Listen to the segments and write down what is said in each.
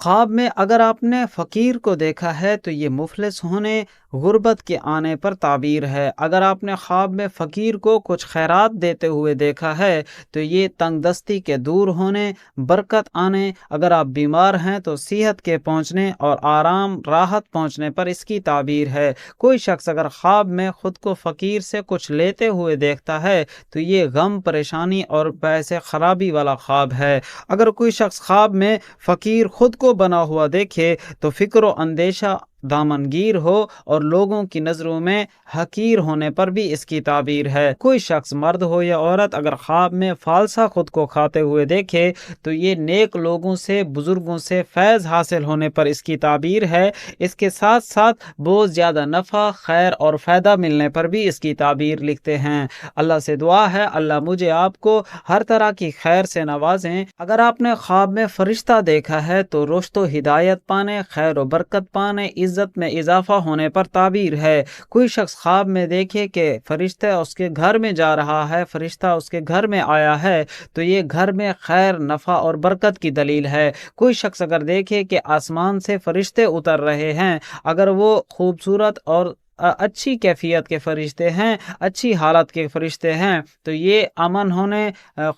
خواب میں اگر آپ نے فقیر کو دیکھا ہے تو یہ مفلس ہونے، غربت کے آنے پر تعبیر ہے۔ اگر آپ نے خواب میں فقیر کو کچھ خیرات دیتے ہوئے دیکھا ہے تو یہ تنگ دستی کے دور ہونے، برکت آنے، اگر آپ بیمار ہیں تو صحت کے پہنچنے اور آرام راحت پہنچنے پر اس کی تعبیر ہے۔ کوئی شخص اگر خواب میں خود کو فقیر سے کچھ لیتے ہوئے دیکھتا ہے تو یہ غم، پریشانی اور باعث خرابی والا خواب ہے۔ اگر کوئی شخص خواب میں فقیر خود کو بنا ہوا دیکھے تو فکر و اندیشہ دامنگیر ہو اور لوگوں کی نظروں میں حقیر ہونے پر بھی اس کی تعبیر ہے۔ کوئی شخص مرد ہو یا عورت اگر خواب میں فالسا خود کو کھاتے ہوئے دیکھے تو یہ نیک لوگوں سے، بزرگوں سے فیض حاصل ہونے پر اس کی تعبیر ہے۔ اس کے ساتھ ساتھ بہت زیادہ نفع، خیر اور فائدہ ملنے پر بھی اس کی تعبیر لکھتے ہیں۔ اللہ سے دعا ہے اللہ مجھے آپ کو ہر طرح کی خیر سے نوازیں۔ اگر آپ نے خواب میں فرشتہ دیکھا ہے تو رشد و ہدایت پانے، خیر و برکت پانے، عزت میں اضافہ ہونے پر تعبیر ہے۔ کوئی شخص خواب میں دیکھے کہ فرشتہ اس کے گھر میں جا رہا ہے، فرشتہ اس کے گھر میں آیا ہے تو یہ گھر میں خیر، نفع اور برکت کی دلیل ہے۔ کوئی شخص اگر دیکھے کہ آسمان سے فرشتے اتر رہے ہیں، اگر وہ خوبصورت اور اچھی کیفیت کے فرشتے ہیں، اچھی حالت کے فرشتے ہیں تو یہ امن ہونے،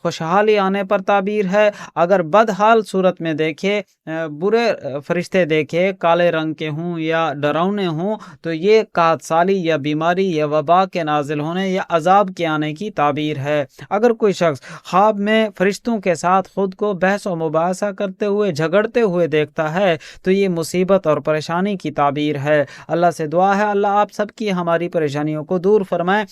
خوشحالی آنے پر تعبیر ہے۔ اگر بدحال صورت میں دیکھے، برے فرشتے دیکھے، کالے رنگ کے ہوں یا ڈراؤنے ہوں تو یہ قحط سالی یا بیماری یا وبا کے نازل ہونے یا عذاب کے آنے کی تعبیر ہے۔ اگر کوئی شخص خواب میں فرشتوں کے ساتھ خود کو بحث و مباحثہ کرتے ہوئے، جھگڑتے ہوئے دیکھتا ہے تو یہ مصیبت اور پریشانی کی تعبیر ہے۔ اللہ سے دعا ہے اللہ آپ سب کی ہماری پریشانیوں کو دور فرمائے۔